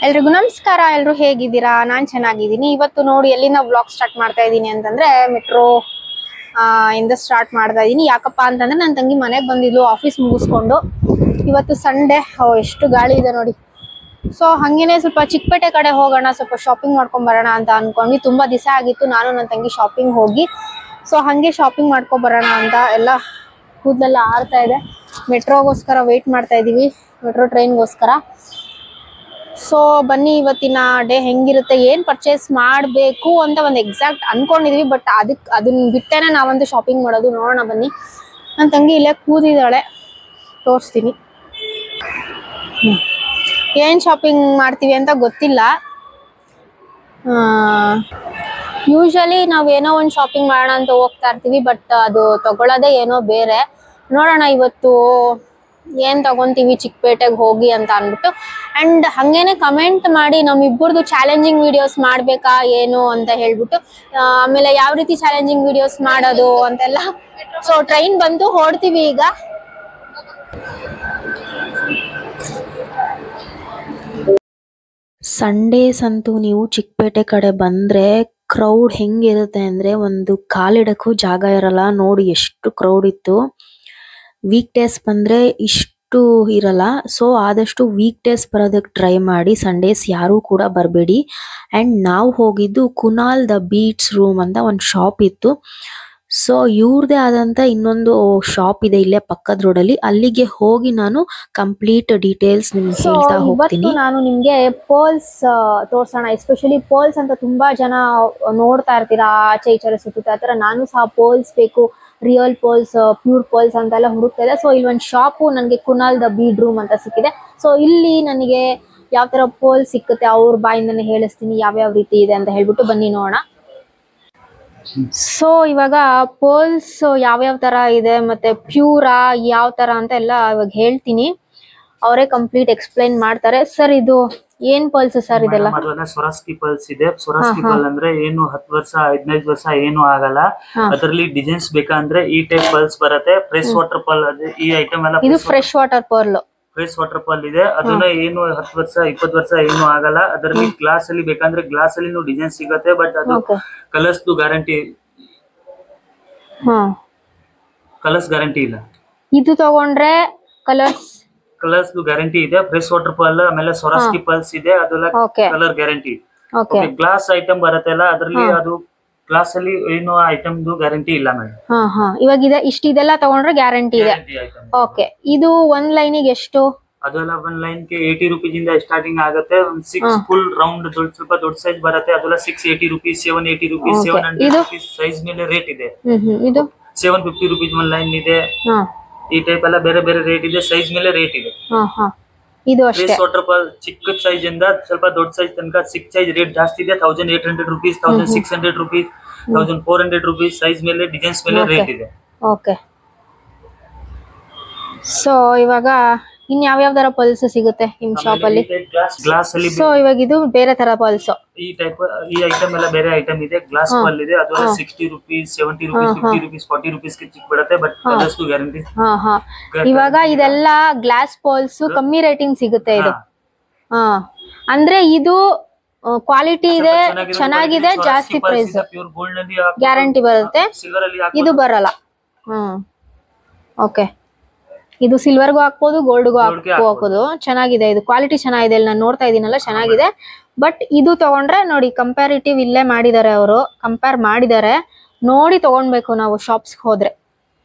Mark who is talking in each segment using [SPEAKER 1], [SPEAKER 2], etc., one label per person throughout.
[SPEAKER 1] ಎಲ್ರಿಗೂ ನಮಸ್ಕಾರ. ಎಲ್ಲರೂ ಹೇಗಿದ್ದೀರಾ? ನಾನು ಚೆನ್ನಾಗಿದ್ದೀನಿ. ಇವತ್ತು ನೋಡಿ ಎಲ್ಲಿಂದ ವ್ಲಾಗ್ ಸ್ಟಾರ್ಟ್ ಮಾಡ್ತಾ ಇದ್ದೀನಿ ಅಂತಂದ್ರೆ ಮೆಟ್ರೋ ಇಂದ ಸ್ಟಾರ್ಟ್ ಮಾಡ್ತಾ ಇದ್ದೀನಿ. ಯಾಕಪ್ಪ ಅಂತಂದ್ರೆ ನನ್ನ ತಂಗಿ ಮನೆಗೆ ಬಂದಿದ್ಲು ಆಫೀಸ್ ಮುಗಿಸ್ಕೊಂಡು. ಇವತ್ತು ಸಂಡೇ, ಎಷ್ಟು ಗಾಳಿ ಇದೆ ನೋಡಿ. ಸೊ ಹಂಗೇನೆ ಸ್ವಲ್ಪ ಚಿಕ್ಕಪೇಟೆ ಕಡೆ ಹೋಗೋಣ, ಸ್ವಲ್ಪ ಶಾಪಿಂಗ್ ಮಾಡ್ಕೊಂಡ್ ಬರೋಣ ಅಂತ ಅನ್ಕೊಂಡ್ವಿ. ತುಂಬಾ ದಿವಸ ಆಗಿತ್ತು ನಾನು ನನ್ನ ತಂಗಿ ಶಾಪಿಂಗ್ ಹೋಗಿ. ಸೊ ಹಂಗೆ ಶಾಪಿಂಗ್ ಮಾಡ್ಕೊಂಡ್ ಬರೋಣ ಅಂತ ಎಲ್ಲ ಕೂದಲೆಲ್ಲ ಆರ್ತಾ ಇದೆ. ಮೆಟ್ರೋಗೋಸ್ಕರ ವೇಟ್ ಮಾಡ್ತಾ ಇದೀವಿ, ಮೆಟ್ರೋ ಟ್ರೈನ್ಗೋಸ್ಕರ. ಸೊ ಬನ್ನಿ ಇವತ್ತಿನ ಡೇ ಹೆಂಗಿರುತ್ತೆ, ಏನು ಪರ್ಚೇಸ್ ಮಾಡಬೇಕು ಅಂತ ಒಂದು ಎಕ್ಸಾಕ್ಟ್ ಅನ್ಕೊಂಡಿದೀವಿ. ಬಟ್ ಅದನ್ನ ಬಿಟ್ಟೇನೆ ನಾವಂತೂ ಶಾಪಿಂಗ್ ಮಾಡೋದು. ನೋಡೋಣ ಬನ್ನಿ. ನನ್ನ ತಂಗಿ ಇಲ್ಲೇ ಕೂದಿದ್ದಾಳೆ, ತೋರಿಸ್ತೀನಿ. ಏನು ಶಾಪಿಂಗ್ ಮಾಡ್ತೀವಿ ಅಂತ ಗೊತ್ತಿಲ್ಲ. ಯೂಶಲಿ ನಾವು ಏನೋ ಒಂದು ಶಾಪಿಂಗ್ ಮಾಡೋಣ ಅಂತ ಹೋಗ್ತಾ ಇರ್ತೀವಿ, ಬಟ್ ಅದು ತಗೊಳ್ಳೋದೇ ಏನೋ ಬೇರೆ. ನೋಡೋಣ ಇವತ್ತು ಏನು ತಗೊಂತೀವಿ ಚಿಕ್ಕಪೇಟೆಗೆ ಹೋಗಿ ಅಂತ ಅಂದ್ಬಿಟ್ಟು. ಆ್ಯಂಡ್ ಹಾಗೇನೆ ಕಮೆಂಟ್ ಮಾಡಿ ನಮ್ಮಿಬ್ಬರದು ಚಾಲೆಂಜಿಂಗ್ ವಿಡಿಯೋಸ್ ಮಾಡಬೇಕಾ ಏನು ಅಂತ ಹೇಳ್ಬಿಟ್ಟು, ಆಮೇಲೆ ಯಾವ ರೀತಿ ಚಾಲೆಂಜಿಂಗ್ ವಿಡಿಯೋಸ್ ಮಾಡೋದು ಅಂತೆಲ್ಲ. ಸೊ ಟ್ರೈನ್ ಬಂತು, ಹೊರಡ್ತೀವಿ ಈಗ.
[SPEAKER 2] ಸಂಡೇಸ್ ಅಂತೂ ನೀವು ಚಿಕ್ಕಪೇಟೆ ಕಡೆ ಬಂದರೆ ಕ್ರೌಡ್ ಹೆಂಗಿರುತ್ತೆ ಅಂದರೆ ಒಂದು ಕಾಲಿಡಕ್ಕೂ ಜಾಗ ಇರಲ್ಲ. ನೋಡಿ ಎಷ್ಟು ಕ್ರೌಡ್ ಇತ್ತು. ವೀಕ್ ಡೇಸ್ ಬಂದರೆ ಇಷ್ಟು ಇರಲ್ಲ. ಸೊ ಆದಷ್ಟು ವೀಕ್ ಡೇಸ್ ಬರೋದಕ್ಕೆ ಟ್ರೈ ಮಾಡಿ, ಸಂಡೇಸ್ ಯಾರೂ ಕೂಡ ಬರಬೇಡಿ. ಆ್ಯಂಡ್ ನಾವು ಹೋಗಿದ್ದು ಕುನಾಲ್ ದ ಬೀಟ್ಸ್ ರೂಮ್ ಅಂತ ಒಂದು ಶಾಪ್ ಇತ್ತು. ಸೊ ಇವ್ರದೇ ಆದಂಥ ಇನ್ನೊಂದು ಶಾಪ್ ಇದೆ ಇಲ್ಲೇ ಪಕ್ಕದ ರೋಡಲ್ಲಿ. ಅಲ್ಲಿಗೆ ಹೋಗಿ ನಾನು ಕಂಪ್ಲೀಟ್ ಡೀಟೇಲ್ಸ್ ನಿಮ್ಗೆ ಹೇಳ್ತಾ ಹೋಗ್ತೀನಿ.
[SPEAKER 1] ನಾನು ನಿಮಗೆ ಪರ್ಲ್ಸ್ ತೋರ್ಸೋಣ. ಎಸ್ಪೆಷಲಿ ಪರ್ಲ್ಸ್ ಅಂತ ತುಂಬಾ ಜನ ನೋಡ್ತಾ ಇರ್ತೀರಾ, ಆಚೆ ಈಚೆ ಸುತ್ತಾ ಇರ್ತೀರ. ನಾನು ಸಹ ಪರ್ಲ್ಸ್ ಬೇಕು, ರಿಯಲ್ ಪರ್ಲ್ಸ್, ಪ್ಯೂರ್ ಪರ್ಲ್ಸ್ ಅಂತೆಲ್ಲ ಹುಡುಕ್ತಾ ಇದೆ. ಸೊ ಇಲ್ಲಿ ಒಂದು ಶಾಪು ನನಗೆ ಕುನಾಲ್ ದ ಬೀಡ್ ರೂಮ್ ಅಂತ ಸಿಕ್ಕಿದೆ. ಸೊ ಇಲ್ಲಿ ನನಗೆ ಯಾವ ಥರ ಪರ್ಲ್ಸ್ ಸಿಕ್ಕುತ್ತೆ ಅವ್ರ ಬಾಯಿಂದನೇ ಹೇಳಿಸ್ತೀನಿ ಯಾವ್ಯಾವ ರೀತಿ ಇದೆ ಅಂತ ಹೇಳ್ಬಿಟ್ಟು. ಬನ್ನಿ ನೋಡೋಣ. ಸೊ ಇವಾಗ ಪರ್ಲ್ಸ್ ಯಾವ್ಯಾವ ತರ ಇದೆ ಮತ್ತೆ ಪ್ಯೂರಾ ಯಾವ ತರ ಅಂತ ಎಲ್ಲ ಇವಾಗ ಹೇಳ್ತೀನಿ. ಅವರೇ ಕಂಪ್ಲೀಟ್ ಎಕ್ಸ್ಪ್ಲೈನ್ ಮಾಡ್ತಾರೆ. ಸರ್ ಇದು ಏನ್ ಪರ್ಲ್ಸ್ ಸರ್ ಇದೆಲ್ಲ?
[SPEAKER 3] ಸ್ವರಾಸ್ಕಿ ಪರ್ಲ್ಸ್ ಇದೆ. ಸ್ವರಾಸ್ಕಿ ಪರ್ಲ್ ಅಂದ್ರೆ ಏನು 10 ವರ್ಷ 15 ವರ್ಷ ಏನು ಆಗಲ್ಲ. ಅದರಲ್ಲಿ ಡಿಸೈನ್ಸ್ ಬೇಕಂದ್ರೆ ಈ ಟೈಪ್ ಪರ್ಲ್ಸ್ ಬರುತ್ತೆ. ಫ್ರೆಶ್ ವಾಟರ್ ಪರ್ಲ್ ಈ ಐಟಮ್ ಎಲ್ಲ
[SPEAKER 1] ಇದು fresh water pearl.
[SPEAKER 3] Fresh water pearl ಇದೆ. ಅದನ್ನ ಏನು 10 ವರ್ಷ 20 ವರ್ಷ ಏನು ಆಗಲ್ಲ. ಅದರಲ್ಲಿ ಗ್ಲಾಸ್ ಅಲ್ಲಿ ಬೇಕಂದ್ರೆ ಗ್ಲಾಸ್ ಅಲ್ಲಿ ಡಿಸೈನ್ ಸಿಗುತ್ತೆ. ಬಟ್ ಅದು ಕಲರ್ಸ್ ಗ್ಯಾರಂಟಿ, ಕಲರ್ಸ್ ಗ್ಯಾರಂಟಿ ಇಲ್ಲ.
[SPEAKER 1] ಇದು ತಗೊಂಡ್ರೆ ಕಲರ್ಸ್
[SPEAKER 3] ಗ್ಯಾರಂಟಿ ಇದೆ. ಫ್ರೆಶ್ ವಾಟರ್ ಪರ್ಲ್, ಆಮೇಲೆ ಸ್ವರಾಸ್ಕಿ ಪರ್ಲ್ಸ್ ಇದೆ, ಅದೆಲ್ಲ ಕಲರ್ ಗ್ಯಾರಂಟಿ. ಗ್ಲಾಸ್ ಐಟಮ್ ಬರುತ್ತಲ್ಲ ಅದರಲ್ಲಿ ಅದು ಗ್ಲಾಸ್ ಅಲ್ಲಿ ಏನು ಐಟಮ್ ಗ್ಯಾರಂಟಿ ಇಲ್ಲ ಮೇಡಮ್.
[SPEAKER 1] ಇವಾಗ ಇದೆಲ್ಲ ತಗೊಂಡ್ರೆ ಗ್ಯಾರಂಟಿ ಇದೆ. ಓಕೆ, ಇದು ಒಂದ್ ಲೈನಿಗೆ ಎಷ್ಟು?
[SPEAKER 3] ಅದೆಲ್ಲ ಒಂದ್ ಲೈನ್ ಗೆ 80 ರೂಪೀಸ್ ಇಂದ ಸ್ಟಾರ್ಟಿಂಗ್ ಆಗುತ್ತೆ. ಒಂದು 6 ಫುಲ್ ರೌಂಡ್ ಸ್ವಲ್ಪ ದೊಡ್ಡ ಸೈಜ್ ಬರುತ್ತೆ. ಅದೆಲ್ಲ 680 ರೂಪೀಸ್, 780 ರೂಪೀಸ್, 700 ರೂಪೀಸ್ ಸೈಜ್ ಮೇಲೆ ರೇಟ್ ಇದೆ.
[SPEAKER 1] ಇದು
[SPEAKER 3] 750 ರೂಪೀಸ್ ಒಂದ್ ಲೈನ್ ಇದೆ. ಈ ಟೈಪ್ ಎಲ್ಲ ಬೇರೆ ಬೇರೆ ರೇಟ್ ಇದೆ, ಸೈಜ್ ಮೇಲೆ ರೇಟ್ ಇದೆ.
[SPEAKER 1] ಇದು ಅಷ್ಟೇ.
[SPEAKER 3] ಫ್ರೆಶ್ ವಾಟರ್ ಪರ್ಲ್ ಚಿಕ್ಕ ಸೈಜ್ ಇಂದ ಸ್ವಲ್ಪ ದೊಡ್ಡ ಸೈಜ್ ತನಕ 6 ಸೈಜ್ ರೇಟ್ ಜಾಸ್ತಿ ಇದೆ. 1800 ರೂಪೀಸ್, 1600 ರೂಪೀಸ್, 1400 ರೂಪೀಸ್ ಸೈಜ್ ಮೇಲೆ ಡಿಸೈನ್ಸ್ ಮೇಲೆ ರೇಟ್ ಇದೆ.
[SPEAKER 1] ಓಕೆ, ಸೊ ಇವಾಗ ಇನ್ ಯಾವ್ಯಾವ ತರ ಪಲ್ಸ್ ಸಿಗುತ್ತೆ ನಿಮ್ ಶಾಪ್ ಅಲ್ಲಿ?
[SPEAKER 3] ಗ್ಲಾಸ್ ಅಲ್ಲಿ.
[SPEAKER 1] ಸೊ ಇವಾಗ ಇದು ಬೇರೆ ತರ ಪಲ್ಸ್.
[SPEAKER 3] ಈ ಟೈಪ್ ಈ ಐಟಮ್ ಎಲ್ಲ ಬೇರೆ ಐಟಮ್ ಇದೆ. ಗ್ಲಾಸ್ ಪರ್ಲ್ ಇದೆ, ಅದು 60 ರೂಪೀಸ್, 70 ರೂಪೀಸ್, 50 ರೂಪೀಸ್, 40 ರೂಪೀಸ್ ಗೆ ಚಿಕ್ಕ ಬಿಡುತ್ತೆ. But colours guarantee.
[SPEAKER 1] ಇವಾಗ ಇದೆಲ್ಲ ಗ್ಲಾಸ್ ಪರ್ಲ್ಸ್ ಕಮ್ಮಿ ರೇಟಿಂಗ್ ಸಿಗುತ್ತೆ ಇದು. ಅಂದ್ರೆ ಇದು ಕ್ವಾಲಿಟಿ ಇದೆ, ಚೆನ್ನಾಗಿದೆ, ಜಾಸ್ತಿ ಪ್ರೈಸ್,
[SPEAKER 3] ಪ್ಯೂರ್ ಗೋಲ್ಡ್ ಅಲ್ಲಿ
[SPEAKER 1] ಗ್ಯಾರಂಟಿ ಬರುತ್ತೆ. ಇದು ಬರಲ್ಲ. ಓಕೆ, ಇದು ಸಿಲ್ವರ್ಗೂ ಹಾಕ್ಬೋದು, ಗೋಲ್ಡ್ಗೂ ಹಾಕೋದು. ಚೆನ್ನಾಗಿದೆ, ಇದು ಕ್ವಾಲಿಟಿ ಚೆನ್ನಾಗಿದೆ. ಇಲ್ಲಿ ನಾನು ನೋಡ್ತಾ ಇದೀನಲ್ಲ, ಚೆನ್ನಾಗಿದೆ. ಬಟ್ ಇದು ತಗೊಂಡ್ರೆ ನೋಡಿ ಕಂಪ್ಯಾರಿಟಿವ್ ಇಲ್ಲೇ ಮಾಡಿದ್ದಾರೆ, ಅವರು ಕಂಪೇರ್ ಮಾಡಿದ್ದಾರೆ. ನೋಡಿ ತಗೊಂಡ್ಬೇಕು ನಾವು ಶಾಪ್ಸ್ ಹೋದ್ರೆ.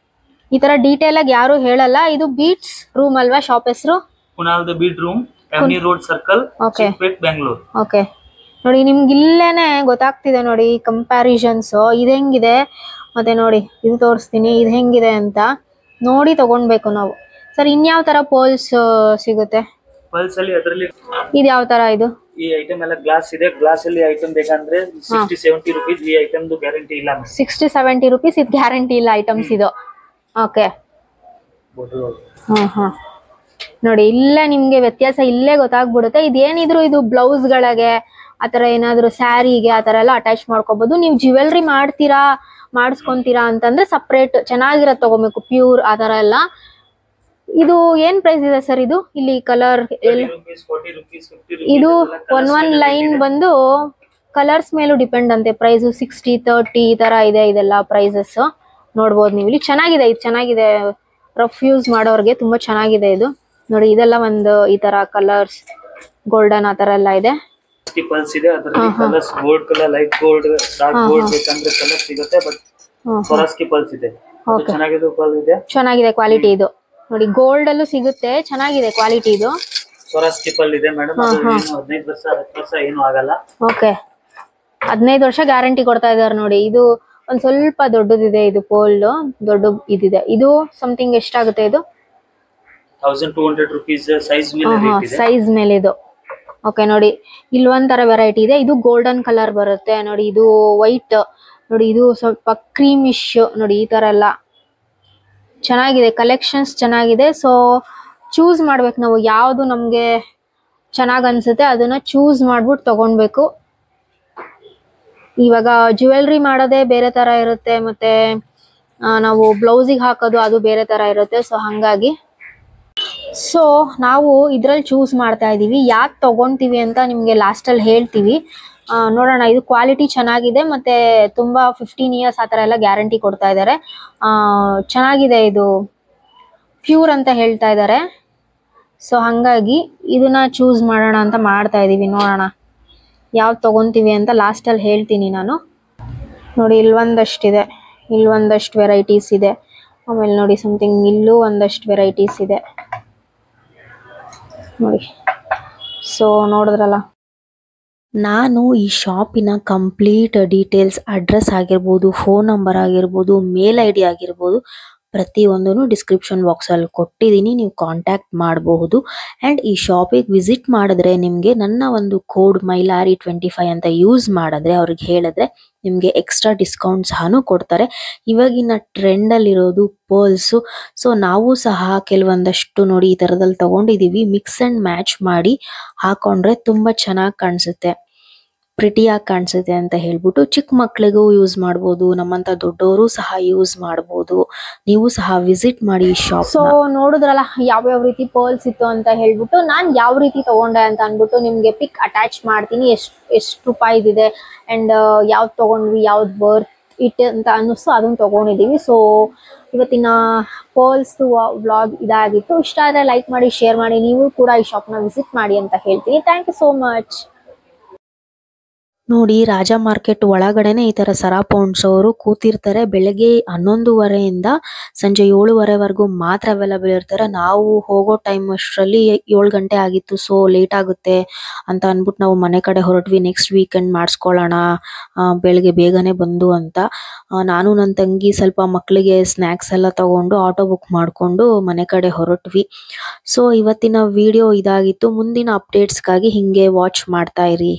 [SPEAKER 1] ಈ ತರ ಡೀಟೇಲ್ ಆಗಿ ಯಾರು ಹೇಳಲ್ಲ. ಇದು ಬೀಟ್ಸ್ ರೂಮ್ ಅಲ್ವಾ ಶಾಪ್ ಹೆಸರು?
[SPEAKER 3] ಕುನಾಲ್ ದ ಬೀಟ್ ರೂಮ್, ಎಮ್ನಿ road circle, Chickpet, Bengaluru.
[SPEAKER 1] Okay, ನೋಡಿ ನಿಮ್ಗೆ ಇಲ್ಲೇನೆ ಗೊತ್ತಾಗ್ತಿದೆ ನೋಡಿ ಕಂಪ್ಯಾರಿಸನ್ಸ್ ಇದು ಹೆಂಗಿದೆ. ಮತ್ತೆ ನೋಡಿ ಇದು ತೋರಿಸ್ತೀನಿ ಇದು ಹೆಂಗಿದೆ ಅಂತ ನೋಡಿ ತಗೊಂಡ್ಬೇಕು ನಾವು. ಸರ್ ಇನ್ಯಾವ ತರ ಪರ್ಲ್ಸ್ ಸಿಗುತ್ತೆ?
[SPEAKER 3] ಪರ್ಲ್ಸ್ ಅಲ್ಲಿ ಅದರಲ್ಲಿ
[SPEAKER 1] ಇದು ಯಾವ ತರ? ಇದು
[SPEAKER 3] ಈ ಐಟಮ್ ಎಲ್ಲ ಗ್ಲಾಸ್ ಇದೆ. ಗ್ಲಾಸ್ ಅಲ್ಲಿ ಐಟಮ್ ಬೇಕಂದ್ರೆ 60-70 ರೂಪೀಸ್. ಈ ಐಟಮ್ ಗ್ಯಾರಂಟಿ ಇಲ್ಲ.
[SPEAKER 1] 60-70 ರೂಪೀಸ್ ಇದು ಗ್ಯಾರಂಟಿ ಇಲ್ಲ ಐಟಮ್ಸ್ ಇದು. ಓಕೆ, ನೋಡಿ ಇಲ್ಲೇ ನಿಮ್ಗೆ ವ್ಯತ್ಯಾಸ ಇಲ್ಲೇ ಗೊತ್ತಾಗ್ಬಿಡುತ್ತೆ. ಇದೇನಿದ್ರು ಇದು ಬ್ಲೌಸ್ ಗಳಿಗೆ ಆತರ ಏನಾದ್ರು ಸ್ಯಾರಿಗೆ ಆತರ ಎಲ್ಲ ಅಟ್ಯಾಚ್ ಮಾಡ್ಕೋಬಹುದು. ನೀವು ಜ್ಯುವೆಲ್ರಿ ಮಾಡ್ತೀರಾ, ಮಾಡಿಸ್ಕೊಂತೀರಾ ಅಂತಂದ್ರೆ ಸಪ್ರೇಟ್ ಚೆನ್ನಾಗಿರೋದು ತಗೋಬೇಕು, ಪ್ಯೂರ್ ಆತರ ಎಲ್ಲ. ಇದು ಏನ್ ಪ್ರೈಸ್ ಇದೆ ಸರ್? ಇದು ಇಲ್ಲಿ ಕಲರ್
[SPEAKER 3] 30 rupees, 40 rupees, 50 rupees.
[SPEAKER 1] ಇದು ಒಂದ್ ಲೈನ್ ಬಂದು ಕಲರ್ಸ್ ಮೇಲೂ ಡಿಪೆಂಡ್ ಅಂತೆ ಪ್ರೈಸ್. 60, 30 ಈ ತರ ಇದೆ ಇದೆಲ್ಲ ಪ್ರೈಸಸ್. ನೋಡ್ಬೋದು ನೀವು ಇಲ್ಲಿ. ಚೆನ್ನಾಗಿದೆ, ಇದು ಚೆನ್ನಾಗಿದೆ. ರಫ್ ಯೂಸ್ ಮಾಡೋರ್ಗೆ ತುಂಬಾ ಚೆನ್ನಾಗಿದೆ ಇದು. ನೋಡಿ ಇದೆಲ್ಲ ಒಂದು ಈ ತರ ಕಲರ್ಸ್ ಗೋಲ್ಡನ್ ಆ ತರ ಎಲ್ಲ ಇದೆ.
[SPEAKER 3] ಪಲ್ಸ್ ಇದೆ, ಅದರಲ್ಲಿ colours gold colour, light gold, dark gold ಬೇಕಂದ್ರೆ ಕಲರ್ ಸಿಗುತ್ತೆ. ಬಟ್ ಸ್ವರಾಸ್ಕಿ ಪಲ್ಸ್ ಇದೆ, ಚೆನ್ನಾಗಿದೆ. ಪಲ್ ಇದೆ, ಚೆನ್ನಾಗಿದೆ ಕ್ವಾಲಿಟಿ ಇದು.
[SPEAKER 1] ನೋಡಿ ಗೋಲ್ಡ್ ಅಲ್ಲೂ ಸಿಗುತ್ತೆ, ಚೆನ್ನಾಗಿದೆ ಕ್ವಾಲಿಟಿ ಇದು.
[SPEAKER 3] ಸ್ವರಾಸ್ಕಿ ಪಲ್ ಇದೆ ಮೇಡಮ್. 15 ವರ್ಷ 10 ವರ್ಷ ಏನು ಆಗಲ್ಲ.
[SPEAKER 1] ಓಕೆ, 15 ವರ್ಷ ಗ್ಯಾರಂಟಿ ಕೊಡ್ತಾ ಇದಾರೆ ನೋಡಿ. ಇದು ಒಂದ್ ಸ್ವಲ್ಪ ದೊಡ್ಡದಿದೆ, ಇದು ಪೋಲ್ ದೊಡ್ಡ ಇದಿದೆ. ಇದು ಸಮಥಿಂಗ್ ಎಷ್ಟಾಗುತ್ತೆ ಇದು?
[SPEAKER 3] 1200 rupees ಸೈಜ್ ಮೇಲೆ ರೇಟ್ ಇದೆ.
[SPEAKER 1] ಸೈಜ್ ಮೇಲೆ ಇದು. ಓಕೆ ನೋಡಿ, ಇಲ್ಲಿ ಒಂಥರ ವೆರೈಟಿ ಇದೆ. ಇದು ಗೋಲ್ಡನ್ ಕಲರ್ ಬರುತ್ತೆ ನೋಡಿ. ಇದು ವೈಟ್ ನೋಡಿ, ಇದು ಸ್ವಲ್ಪ ಕ್ರೀಮಿಶ್ ನೋಡಿ. ಈ ತರ ಎಲ್ಲ ಚೆನ್ನಾಗಿದೆ, ಕಲೆಕ್ಷನ್ಸ್ ಚೆನ್ನಾಗಿದೆ. ಸೊ ಚೂಸ್ ಮಾಡ್ಬೇಕು ನಾವು, ಯಾವುದು ನಮ್ಗೆ ಚೆನ್ನಾಗ್ ಅನ್ಸುತ್ತೆ ಅದನ್ನ ಚೂಸ್ ಮಾಡ್ಬಿಟ್ಟು ತಗೊಳ್ಬೇಕು. ಇವಾಗ ಜ್ಯುವೆಲ್ರಿ ಮಾಡೋದೇ ಬೇರೆ ತರ ಇರುತ್ತೆ, ಮತ್ತೆ ನಾವು ಬ್ಲೌಸಿಗೆ ಹಾಕೋದು ಅದು ಬೇರೆ ತರ ಇರುತ್ತೆ. ಸೊ ಹಂಗಾಗಿ ನಾವು ಇದ್ರಲ್ಲಿ ಚೂಸ್ ಮಾಡ್ತಾ ಇದೀವಿ. ಯಾಕೆ ತಗೊಂತೀವಿ ಅಂತ ನಿಮ್ಗೆ ಲಾಸ್ಟ್ ಅಲ್ಲಿ ಹೇಳ್ತೀವಿ. ನೋಡೋಣ. ಇದು ಕ್ವಾಲಿಟಿ ಚೆನ್ನಾಗಿದೆ, ಮತ್ತೆ ತುಂಬಾ 15 years ಆ ತರ ಎಲ್ಲ ಗ್ಯಾರಂಟಿ ಕೊಡ್ತಾ ಇದ್ದಾರೆ. ಚೆನ್ನಾಗಿದೆ, ಇದು ಪ್ಯೂರ್ ಅಂತ ಹೇಳ್ತಾ ಇದ್ದಾರೆ. ಸೊ ಹಂಗಾಗಿ ಇದನ್ನ ಚೂಸ್ ಮಾಡೋಣ ಅಂತ ಮಾಡ್ತಾ ಇದೀವಿ. ನೋಡೋಣ ಯಾವ್ದು ತಗೊಂತೀವಿ ಅಂತ ಲಾಸ್ಟ್ ಅಲ್ಲಿ ಹೇಳ್ತೀನಿ ನಾನು. ನೋಡಿ ಇಲ್ಲಿ ಒಂದಷ್ಟಿದೆ, ಇಲ್ಲಿ ಒಂದಷ್ಟು ವೆರೈಟೀಸ್ ಇದೆ. ಆಮೇಲೆ ನೋಡಿ ಸಮಥಿಂಗ್ ಇಲ್ಲೂ ಒಂದಷ್ಟು ವೆರೈಟೀಸ್ ಇದೆ ನೋಡಿ. ಸೊ ನೋಡಿದ್ರಲ್ಲ,
[SPEAKER 2] ನಾನು ಈ ಶಾಪಿನ ಕಂಪ್ಲೀಟ್ ಡೀಟೇಲ್ಸ್, ಅಡ್ರೆಸ್ ಆಗಿರ್ಬೋದು, ಫೋನ್ ನಂಬರ್ ಆಗಿರ್ಬೋದು, ಮೇಲ್ ID ಆಗಿರ್ಬೋದು, ಪ್ರತಿಯೊಂದನ್ನು ಡಿಸ್ಕ್ರಿಪ್ಷನ್ ಬಾಕ್ಸಲ್ಲಿ ಕೊಟ್ಟಿದ್ದೀನಿ. ನೀವು ಕಾಂಟ್ಯಾಕ್ಟ್ ಮಾಡಬಹುದು. ಆ್ಯಂಡ್ ಈ ಶಾಪಿಗೆ ವಿಸಿಟ್ ಮಾಡಿದ್ರೆ ನಿಮಗೆ ನನ್ನ ಒಂದು ಕೋಡ್ ಮೈಲಾರಿ25 ಅಂತ ಯೂಸ್ ಮಾಡಿದ್ರೆ, ಅವ್ರಿಗೆ ಹೇಳಿದ್ರೆ ನಿಮಗೆ ಎಕ್ಸ್ಟ್ರಾ ಡಿಸ್ಕೌಂಟ್ ಸಹ ಕೊಡ್ತಾರೆ. ಇವಾಗಿನ ಟ್ರೆಂಡಲ್ಲಿರೋದು ಪರ್ಲ್ಸು. ಸೊ ನಾವು ಸಹ ಕೆಲವೊಂದಷ್ಟು ನೋಡಿ ಈ ಥರದಲ್ಲಿ ತೊಗೊಂಡಿದ್ದೀವಿ. ಮಿಕ್ಸ್ ಆ್ಯಂಡ್ ಮ್ಯಾಚ್ ಮಾಡಿ ಹಾಕೊಂಡ್ರೆ ತುಂಬ ಚೆನ್ನಾಗಿ ಕಾಣಿಸುತ್ತೆ, ಪ್ರಿಟಿಯಾಗಿ ಕಾಣಿಸುತ್ತೆ ಅಂತ ಹೇಳ್ಬಿಟ್ಟು ಚಿಕ್ಕ ಮಕ್ಕಳಿಗೂ ಯೂಸ್ ಮಾಡ್ಬೋದು, ನಮ್ಮಂತ ದೊಡ್ಡವರು ಸಹ ಯೂಸ್ ಮಾಡ್ಬೋದು. ನೀವು ಸಹ ವಿಸಿಟ್ ಮಾಡಿ ಶಾಪ್.
[SPEAKER 1] ಸೊ ನೋಡಿದ್ರಲ್ಲ ಯಾವ್ಯಾವ ರೀತಿ ಪರ್ಲ್ಸ್ ಇತ್ತು ಅಂತ ಹೇಳ್ಬಿಟ್ಟು. ನಾನು ಯಾವ ರೀತಿ ತಗೊಂಡೆ ಅಂತ ಅಂದ್ಬಿಟ್ಟು ನಿಮ್ಗೆ ಪಿಕ್ ಅಟ್ಯಾಚ್ ಮಾಡ್ತೀನಿ. ಎಷ್ಟು ರೂಪಾಯಿದಿದೆ ಅಂಡ್ ಯಾವ್ದು ತಗೊಂಡ್ವಿ, ಯಾವ್ದು ವರ್ತ್ ಇಟ್ ಅಂತ ಅನ್ನಿಸ್ತು ಅದನ್ನ ತಗೊಂಡಿದ್ದೀವಿ. ಸೊ ಇವತ್ತಿನ ಪರ್ಲ್ಸ್ ವ್ಲಾಗ್ ಇದಾಗಿತ್ತು. ಇಷ್ಟ ಆದರೆ ಲೈಕ್ ಮಾಡಿ, ಶೇರ್ ಮಾಡಿ. ನೀವು ಕೂಡ ಈ ಶಾಪ್ನ ವಿಸಿಟ್ ಮಾಡಿ ಅಂತ ಹೇಳ್ತೀನಿ. Thank you so much.
[SPEAKER 2] ನೋಡಿ, ರಾಜ ಮಾರ್ಕೆಟ್ ಒಳಗಡೆನೆ ಈ ತರ ಸರಾ ಪೌಂಡ್ಸ್ ಅವರು ಕೂತಿರ್ತಾರೆ. ಬೆಳಗ್ಗೆ 11:30 ಸಂಜೆ 7:30 ಮಾತ್ರ ಅವೈಲಬಲ್ ಇರ್ತಾರೆ. ನಾವು ಹೋಗೋ ಟೈಮ್ ಅಷ್ಟರಲ್ಲಿ 7 ಗಂಟೆ ಆಗಿತ್ತು. ಸೊ ಲೇಟ್ ಆಗುತ್ತೆ ಅಂತ ಅಂದ್ಬಿಟ್ಟು ನಾವು ಮನೆ ಕಡೆ ಹೊರಟ್ವಿ. ನೆಕ್ಸ್ಟ್ ವೀಕೆಂಡ್ ಮಾಡಿಸ್ಕೊಳ್ಳೋಣ ಬೆಳಗ್ಗೆ ಬೇಗನೆ ಬಂದು ಅಂತ. ನಾನು ನನ್ನ ತಂಗಿ ಸ್ವಲ್ಪ ಮಕ್ಕಳಿಗೆ ಸ್ನ್ಯಾಕ್ಸ್ ಎಲ್ಲ ತಗೊಂಡು ಆಟೋ ಬುಕ್ ಮಾಡಿಕೊಂಡು ಮನೆ ಕಡೆ ಹೊರಟ್ವಿ. ಸೊ ಇವತ್ತಿನ ವಿಡಿಯೋ ಇದಾಗಿತ್ತು. ಮುಂದಿನ ಅಪ್ಡೇಟ್ಸ್ಗಾಗಿ ಹಿಂಗೆ ವಾಚ್ ಮಾಡ್ತಾ ಇರಿ.